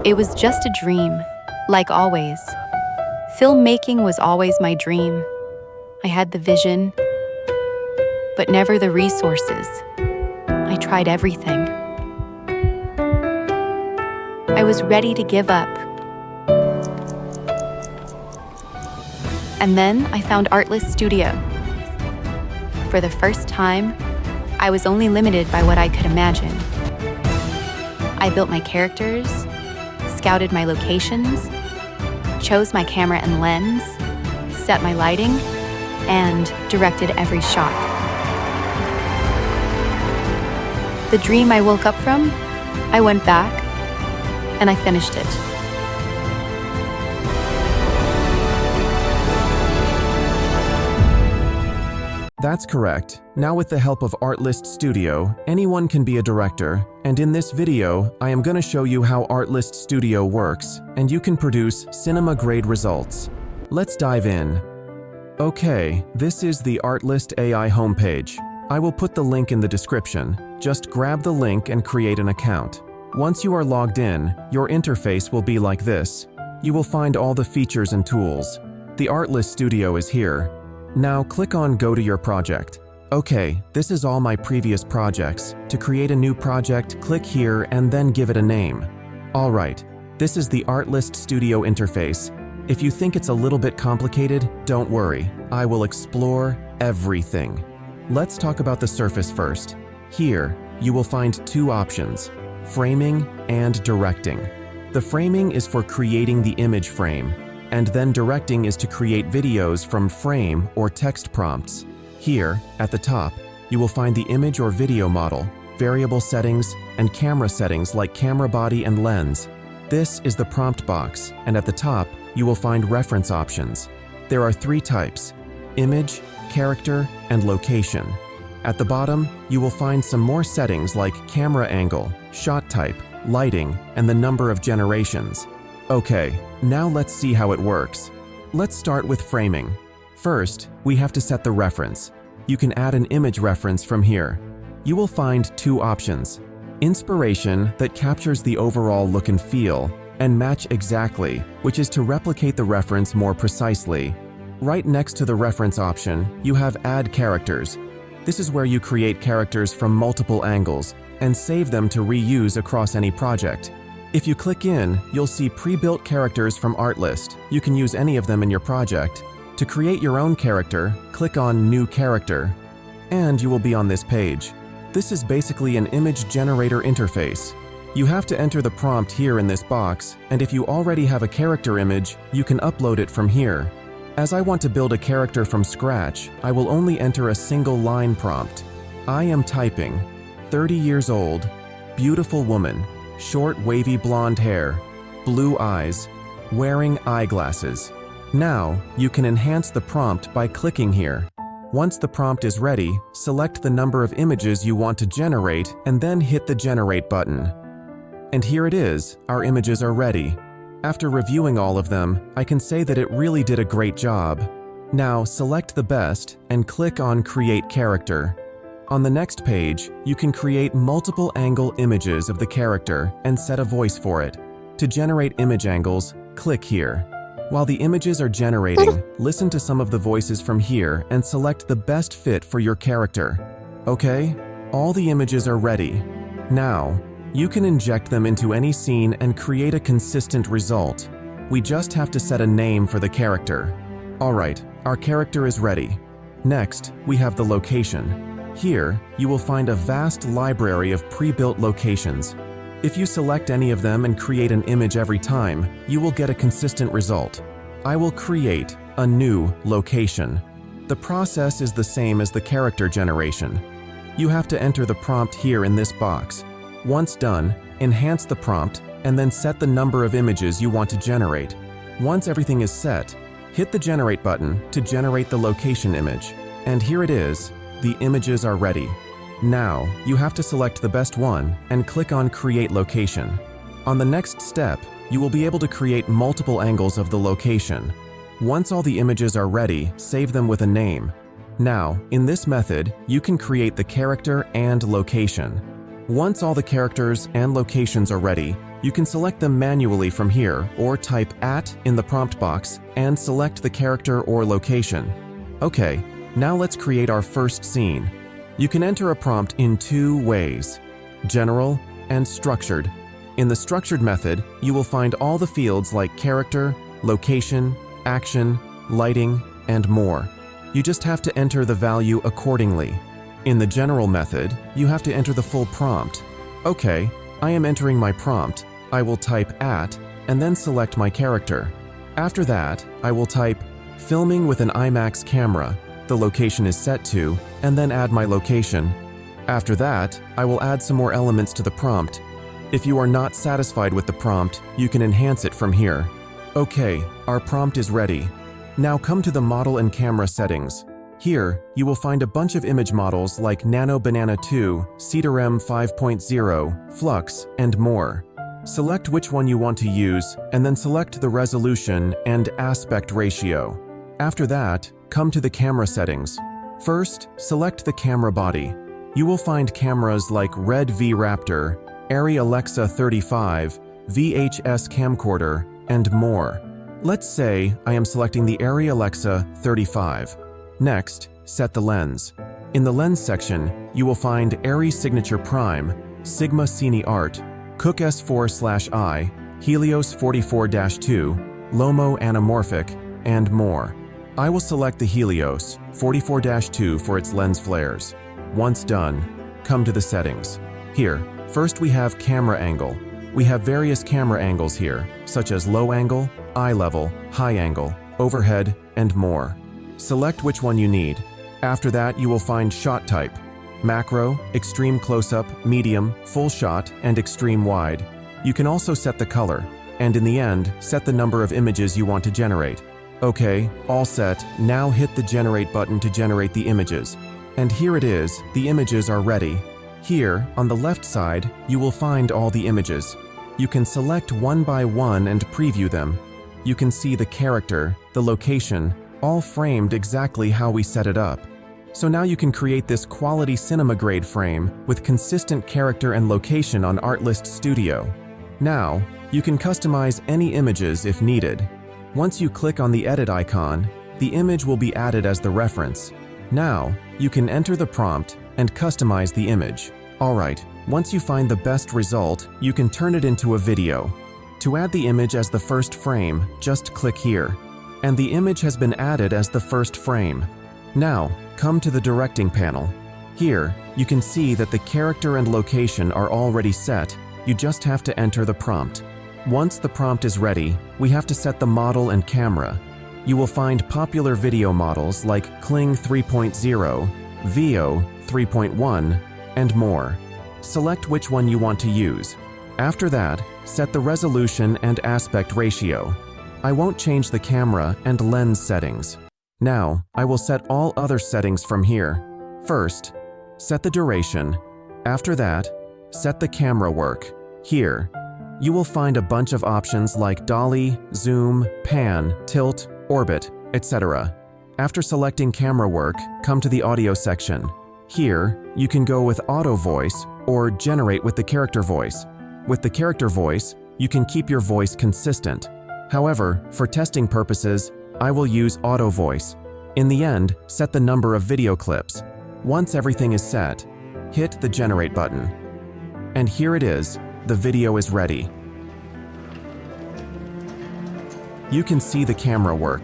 It was just a dream, like always. Filmmaking was always my dream. I had the vision, but never the resources. I tried everything. I was ready to give up. And then I found Artlist Studio. For the first time, I was only limited by what I could imagine. I built my characters, scouted my locations, chose my camera and lens, set my lighting, and directed every shot. The dream I woke up from, I went back, and I finished it. That's correct. Now with the help of Artlist Studio, anyone can be a director, and in this video, I am going to show you how Artlist Studio works, and you can produce cinema-grade results. Let's dive in. Okay, this is the Artlist AI homepage. I will put the link in the description. Just grab the link and create an account. Once you are logged in, your interface will be like this. You will find all the features and tools. The Artlist Studio is here. Now click on Go to your project. Okay, this is all my previous projects. To create a new project, click here and then give it a name. Alright, this is the Artlist Studio interface. If you think it's a little bit complicated, don't worry. I will explore everything. Let's talk about the surface first. Here, you will find two options, framing and directing. The framing is for creating the image frame, and then directing is to create videos from frame or text prompts. Here, at the top, you will find the image or video model, variable settings, and camera settings like camera body and lens. This is the prompt box, and at the top, you will find reference options. There are three types: image, character, and location. At the bottom, you will find some more settings like camera angle, shot type, lighting, and the number of generations. Okay, now let's see how it works. Let's start with framing. First, we have to set the reference. You can add an image reference from here. You will find two options: inspiration, that captures the overall look and feel, and match exactly, which is to replicate the reference more precisely. Right next to the reference option, you have add characters. This is where you create characters from multiple angles and save them to reuse across any project. If you click in, you'll see pre-built characters from Artlist. You can use any of them in your project. To create your own character, click on New Character, and you will be on this page. This is basically an image generator interface. You have to enter the prompt here in this box, and if you already have a character image, you can upload it from here. As I want to build a character from scratch, I will only enter a single line prompt. I am typing, 30 years old, beautiful woman, short wavy blonde hair, blue eyes, wearing eyeglasses. Now, you can enhance the prompt by clicking here. Once the prompt is ready, select the number of images you want to generate and then hit the Generate button. And here it is, our images are ready. After reviewing all of them, I can say that it really did a great job. Now, select the best and click on Create Character. On the next page, you can create multiple angle images of the character and set a voice for it. To generate image angles, click here. While the images are generating, listen to some of the voices from here and select the best fit for your character. Okay, all the images are ready. Now, you can inject them into any scene and create a consistent result. We just have to set a name for the character. Alright, our character is ready. Next, we have the location. Here, you will find a vast library of pre-built locations. If you select any of them and create an image every time, you will get a consistent result. I will create a new location. The process is the same as the character generation. You have to enter the prompt here in this box. Once done, enhance the prompt and then set the number of images you want to generate. Once everything is set, hit the Generate button to generate the location image. And here it is. The images are ready. Now, you have to select the best one and click on Create Location. On the next step, you will be able to create multiple angles of the location. Once all the images are ready, save them with a name. Now, in this method, you can create the character and location. Once all the characters and locations are ready, You can select them manually from here or type @ in the prompt box and select the character or location. Okay, now let's create our first scene. You can enter a prompt in two ways: general and structured. In the structured method, you will find all the fields like character, location, action, lighting, and more. You just have to enter the value accordingly. In the general method, you have to enter the full prompt. Okay, I am entering my prompt. I will type @ and then select my character. After that, I will type filming with an IMAX camera. The location is set to, and then add my location. After that, I will add some more elements to the prompt. If you are not satisfied with the prompt, you can enhance it from here. Okay, our prompt is ready. Now come to the model and camera settings. Here, you will find a bunch of image models like Nano Banana 2, CedarM 5.0, Flux, and more. Select which one you want to use, and then select the resolution and aspect ratio. After that, come to the camera settings. First, select the camera body. You will find cameras like Red V Raptor, Arri Alexa 35, VHS camcorder, and more. Let's say I am selecting the Arri Alexa 35. Next, set the lens. In the lens section, you will find Arri Signature Prime, Sigma Cine Art, Cook S4/I, Helios 44-2, Lomo Anamorphic, and more. I will select the Helios 44-2 for its lens flares. Once done, come to the settings. Here, first we have camera angle. We have various camera angles here, such as low angle, eye level, high angle, overhead, and more. Select which one you need. After that, you will find shot type: macro, extreme close-up, medium, full shot, and extreme wide. You can also set the color, and in the end, set the number of images you want to generate. Okay, all set. Now hit the generate button to generate the images. And here it is, the images are ready. Here, on the left side, you will find all the images. You can select one by one and preview them. You can see the character, the location, all framed exactly how we set it up. So now you can create this quality cinema-grade frame with consistent character and location on Artlist Studio. Now, you can customize any images if needed. Once you click on the edit icon, the image will be added as the reference. Now, you can enter the prompt and customize the image. Alright, once you find the best result, you can turn it into a video. To add the image as the first frame, just click here. And the image has been added as the first frame. Now, come to the directing panel. Here, you can see that the character and location are already set. You just have to enter the prompt. Once the prompt is ready, we have to set the model and camera. You will find popular video models like Kling 3.0, Veo 3.1, and more. Select which one you want to use. After that, set the resolution and aspect ratio. I won't change the camera and lens settings. Now, I will set all other settings from here. First, set the duration. After that, set the camera work. Here, you will find a bunch of options like dolly, zoom, pan, tilt, orbit, etc. After selecting camera work, come to the audio section. Here, you can go with auto voice or generate with the character voice. With the character voice, you can keep your voice consistent. However, for testing purposes, I will use auto voice. In the end, set the number of video clips. Once everything is set, hit the generate button. And here it is, the video is ready. You can see the camera work.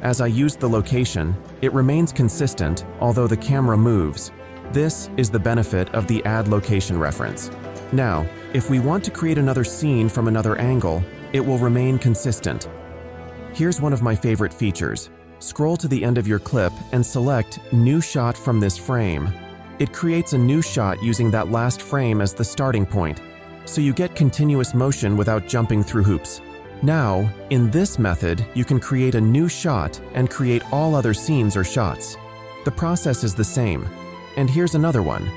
As I used the location, it remains consistent, although the camera moves. This is the benefit of the add location reference. Now, if we want to create another scene from another angle, it will remain consistent. Here's one of my favorite features. Scroll to the end of your clip and select New Shot from this frame. It creates a new shot using that last frame as the starting point, so you get continuous motion without jumping through hoops. Now, in this method, you can create a new shot and create all other scenes or shots. The process is the same. And here's another one.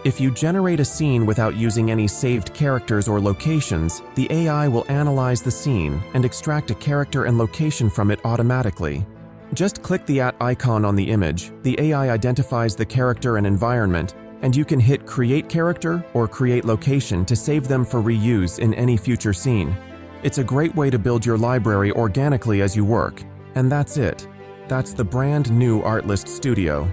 If you generate a scene without using any saved characters or locations, the AI will analyze the scene and extract a character and location from it automatically. Just click the @ icon on the image, the AI identifies the character and environment, and you can hit Create Character or Create Location to save them for reuse in any future scene. It's a great way to build your library organically as you work. And that's it. That's the brand new Artlist Studio.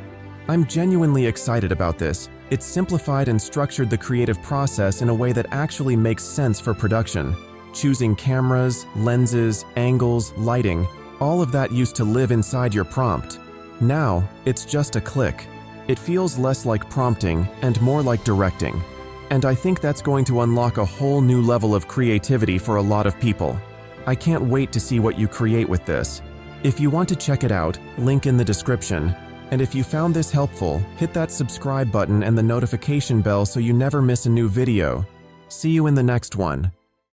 I'm genuinely excited about this. It's simplified and structured the creative process in a way that actually makes sense for production. Choosing cameras, lenses, angles, lighting, all of that used to live inside your prompt. Now, it's just a click. It feels less like prompting and more like directing. And I think that's going to unlock a whole new level of creativity for a lot of people. I can't wait to see what you create with this. If you want to check it out, link in the description. And if you found this helpful, hit that subscribe button and the notification bell so you never miss a new video. See you in the next one.